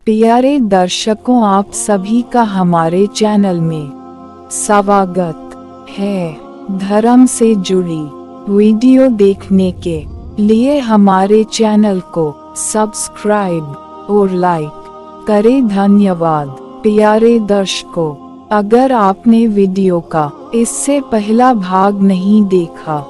प्यारे दर्शकों, आप सभी का हमारे चैनल में स्वागत है। धर्म से जुड़ी वीडियो देखने के लिए हमारे चैनल को सब्सक्राइब और लाइक करें। धन्यवाद। प्यारे दर्शकों, अगर आपने वीडियो का इससे पहला भाग नहीं देखा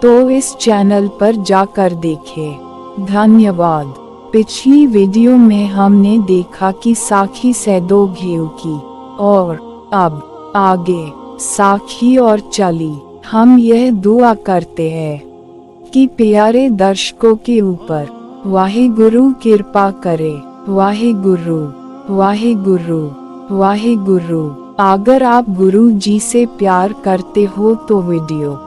तो इस चैनल पर जाकर देखें। धन्यवाद। पिछली वीडियो में हमने देखा कि साखी से 2 घेव की और अब आगे साखी और चली। हम यह दुआ करते हैं कि प्यारे दर्शकों के ऊपर वाहिगुरु कृपा करे। वाहिगुरु वाहिगुरु वाहिगुरु। अगर आप गुरु जी से प्यार करते हो तो वीडियो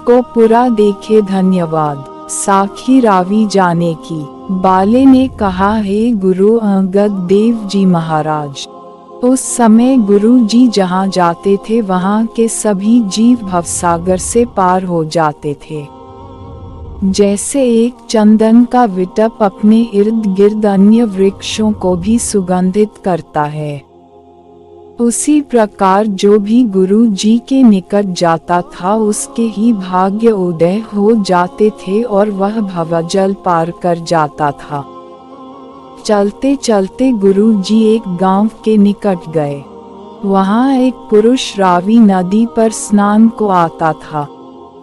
को पूरा देखे। धन्यवाद। साखी रावी जाने की। बाले ने कहा, हे गुरु अंगद देव जी महाराज, उस समय गुरु जी जहाँ जाते थे वहाँ के सभी जीव भवसागर से पार हो जाते थे। जैसे एक चंदन का विटप अपने इर्द गिर्द अन्य वृक्षों को भी सुगंधित करता है, उसी प्रकार जो भी गुरु जी के निकट जाता था उसके ही भाग्य उदय हो जाते थे और वह भवजल पार कर जाता था। चलते चलते गुरु जी एक गांव के निकट गए। वहां एक पुरुष रावी नदी पर स्नान को आता था।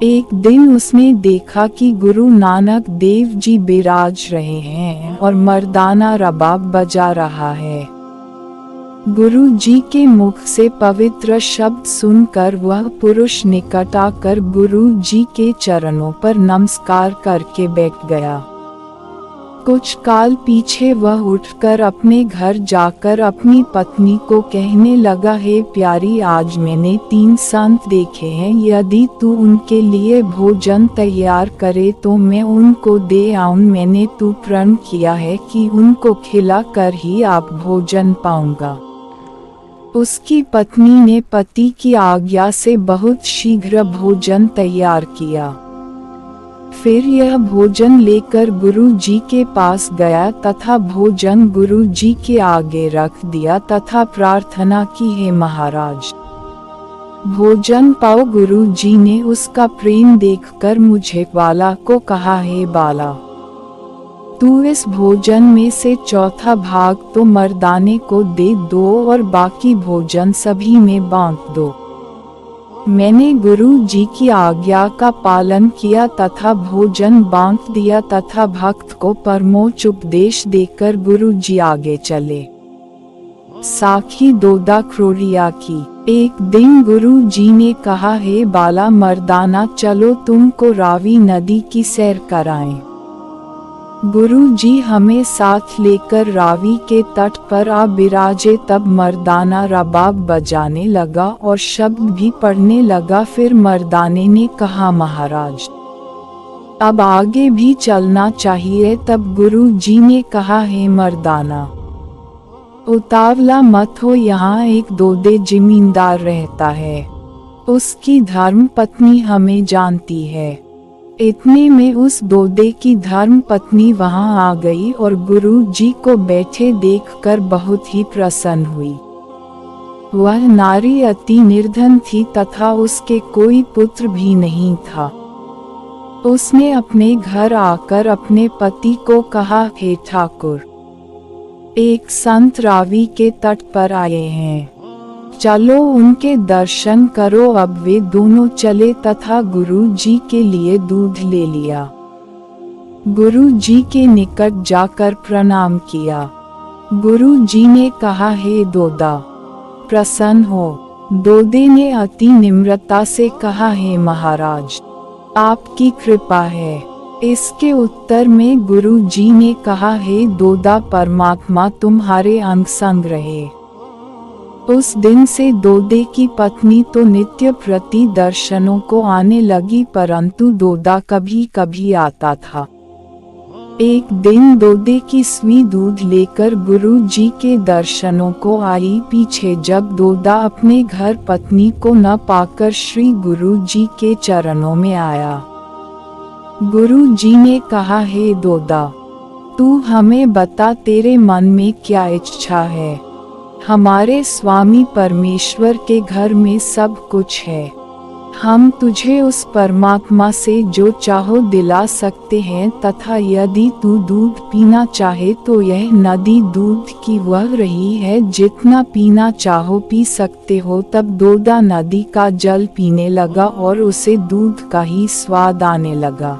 एक दिन उसने देखा कि गुरु नानक देव जी विराज रहे हैं और मर्दाना रबाब बजा रहा है। गुरु जी के मुख से पवित्र शब्द सुनकर वह पुरुष निकट आकर गुरु जी के चरणों पर नमस्कार करके बैठ गया। कुछ काल पीछे वह उठकर अपने घर जाकर अपनी पत्नी को कहने लगा, हे प्यारी, आज मैंने 3 संत देखे हैं। यदि तू उनके लिए भोजन तैयार करे तो मैं उनको दे आऊं। मैंने तू प्रण किया है कि उनको खिला कर ही आप भोजन पाऊंगा। उसकी पत्नी ने पति की आज्ञा से बहुत शीघ्र भोजन तैयार किया। फिर यह भोजन लेकर गुरु जी के पास गया तथा भोजन गुरु जी के आगे रख दिया तथा प्रार्थना की, हे महाराज, भोजन पाओ। गुरु जी ने उसका प्रेम देखकर मुझे बाला को कहा, हे बाला, तू इस भोजन में से 4था भाग तो मर्दाने को दे दो और बाकी भोजन सभी में बांट दो। मैंने गुरु जी की आज्ञा का पालन किया तथा भोजन बांट दिया तथा भक्त को परमोच्च उपदेश देकर गुरु जी आगे चले। साखी दोदा क्रोरिया की। एक दिन गुरु जी ने कहा, हे बाला मर्दाना, चलो तुमको रावी नदी की सैर कराएं। गुरु जी हमें साथ लेकर रावी के तट पर आ बिराजे। तब मर्दाना रबाब बजाने लगा और शब्द भी पढ़ने लगा। फिर मर्दाने ने कहा, महाराज, अब आगे भी चलना चाहिए। तब गुरु जी ने कहा, हे मर्दाना, उतावला मत हो। यहाँ एक दोदे जमींदार रहता है, उसकी धर्म पत्नी हमें जानती है। इतने में उस दोदे की धर्म पत्नी वहां आ गई और गुरु जी को बैठे देखकर बहुत ही प्रसन्न हुई। वह नारी अति निर्धन थी तथा उसके कोई पुत्र भी नहीं था। उसने अपने घर आकर अपने पति को कहा, हे ठाकुर, एक संत रावी के तट पर आए हैं, चलो उनके दर्शन करो। अब वे दोनों चले तथा गुरु जी के लिए दूध ले लिया। गुरु जी के निकट जाकर प्रणाम किया। गुरु जी ने कहा, हे दोदा, प्रसन्न हो। दोदे ने अति निम्रता से कहा, हे महाराज, आपकी कृपा है। इसके उत्तर में गुरु जी ने कहा, हे दोदा, परमात्मा तुम्हारे अंग संग रहे। उस दिन से दोदे की पत्नी तो नित्य प्रति दर्शनों को आने लगी, परंतु दोदा कभी कभी आता था। एक दिन दोदे की स्वी दूध लेकर गुरु जी के दर्शनों को आई। पीछे जब दोदा अपने घर पत्नी को न पाकर श्री गुरु जी के चरणों में आया। गुरु जी ने कहा, हे दोदा, तू हमें बता तेरे मन में क्या इच्छा है। हमारे स्वामी परमेश्वर के घर में सब कुछ है। हम तुझे उस परमात्मा से जो चाहो दिला सकते हैं, तथा यदि तू दूध पीना चाहे तो यह नदी दूध की वह रही है, जितना पीना चाहो पी सकते हो। तब दोदा नदी का जल पीने लगा और उसे दूध का ही स्वाद आने लगा।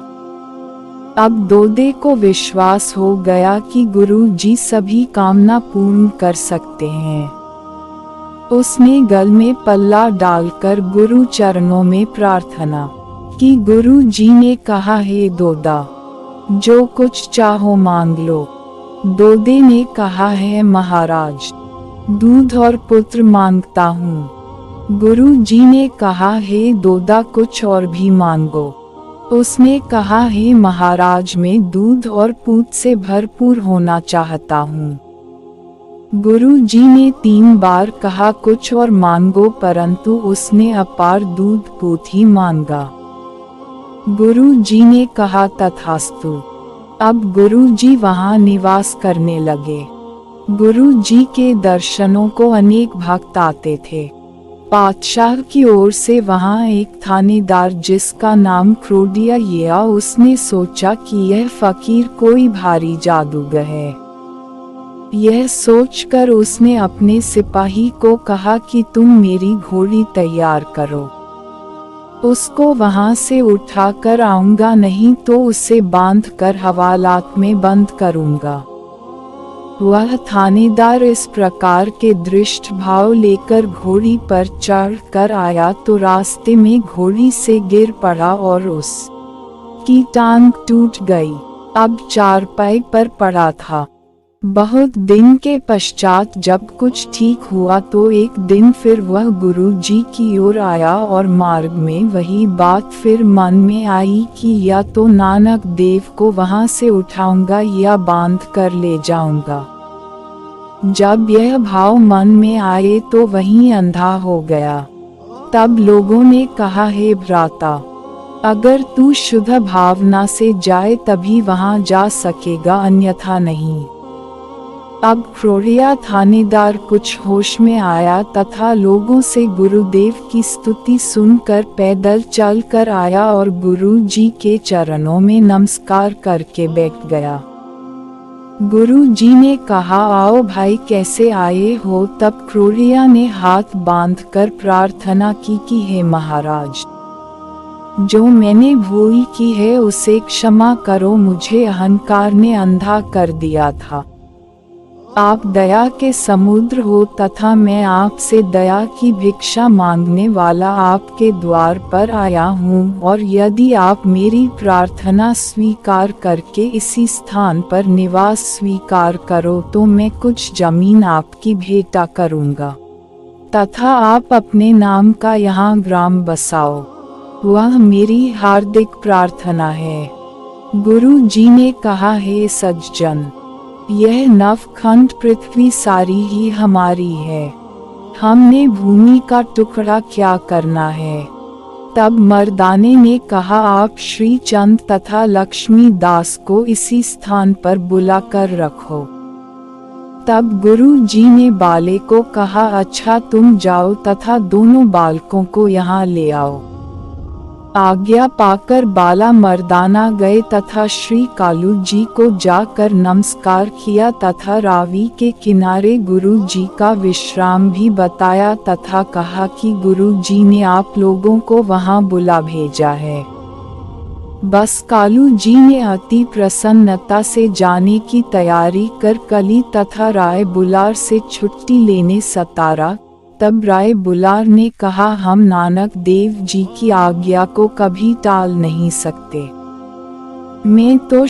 अब दोदे को विश्वास हो गया कि गुरु जी सभी कामना पूर्ण कर सकते हैं। उसने गल में पल्ला डालकर गुरु चरणों में प्रार्थना की। गुरु जी ने कहा, हे दोदा, जो कुछ चाहो मांग लो। दोदे ने कहा, है महाराज, दूध और पुत्र मांगता हूँ। गुरु जी ने कहा, हे दोदा, कुछ और भी मांगो। उसने कहा, हे महाराज, मैं दूध और पूत से भरपूर होना चाहता हूँ। गुरु जी ने 3 बार कहा, कुछ और मांगो, परंतु उसने अपार दूध पूत ही मांगा। गुरु जी ने कहा, तथास्तु। अब गुरु जी वहाँ निवास करने लगे। गुरु जी के दर्शनों को अनेक भक्त आते थे। बादशाह की ओर से वहाँ एक थानेदार जिसका नाम क्रोडिया या, उसने सोचा कि यह फकीर कोई भारी जादूगर है। यह सोचकर उसने अपने सिपाही को कहा कि तुम मेरी घोड़ी तैयार करो। उसको वहां से उठा कर आऊंगा, नहीं तो उसे बांध कर हवालात में बंद करूंगा। वह थानेदार इस प्रकार के दृष्ट भाव लेकर घोड़ी पर चढ़ कर आया तो रास्ते में घोड़ी से गिर पड़ा और उसकी टांग टूट गई। अब चारपाई पर पड़ा था। बहुत दिन के पश्चात जब कुछ ठीक हुआ तो एक दिन फिर वह गुरु जी की ओर आया और मार्ग में वही बात फिर मन में आई कि या तो नानक देव को वहां से उठाऊंगा या बांध कर ले जाऊंगा। जब यह भाव मन में आए तो वहीं अंधा हो गया। तब लोगों ने कहा, हे भ्राता, अगर तू शुद्ध भावना से जाए तभी वहां जा सकेगा, अन्यथा नहीं। अब क्रोडिया थानेदार कुछ होश में आया तथा लोगों से गुरुदेव की स्तुति सुनकर पैदल चल कर आया और गुरु जी के चरणों में नमस्कार करके बैठ गया। गुरु जी ने कहा, आओ भाई, कैसे आए हो? तब क्रोडिया ने हाथ बांधकर प्रार्थना की कि हे महाराज, जो मैंने भूल की है उसे क्षमा करो, मुझे अहंकार ने अंधा कर दिया था। आप दया के समुद्र हो तथा मैं आपसे दया की भिक्षा मांगने वाला आपके द्वार पर आया हूँ, और यदि आप मेरी प्रार्थना स्वीकार करके इसी स्थान पर निवास स्वीकार करो तो मैं कुछ जमीन आपकी भेंट करूँगा तथा आप अपने नाम का यहाँ ग्राम बसाओ। वह मेरी हार्दिक प्रार्थना है। गुरु जी ने कहा, हे सज्जन, यह नवखंड पृथ्वी सारी ही हमारी है, हमने भूमि का टुकड़ा क्या करना है। तब मर्दाने ने कहा, आप श्री चंद तथा लक्ष्मी दास को इसी स्थान पर बुलाकर रखो। तब गुरु जी ने बाले को कहा, अच्छा तुम जाओ तथा दोनों बालकों को यहाँ ले आओ। आज्ञा पाकर बाला मर्दाना गए तथा श्री कालू जी को जाकर नमस्कार किया तथा रावी के किनारे गुरु जी का विश्राम भी बताया तथा कहा कि गुरु जी ने आप लोगों को वहां बुला भेजा है। बस कालू जी ने अति प्रसन्नता से जाने की तैयारी कर कली तथा राय बुलार से छुट्टी लेने सतारा। तब राय बुलार ने कहा, हम नानक देव जी की आज्ञा को कभी टाल नहीं सकते। मैं तो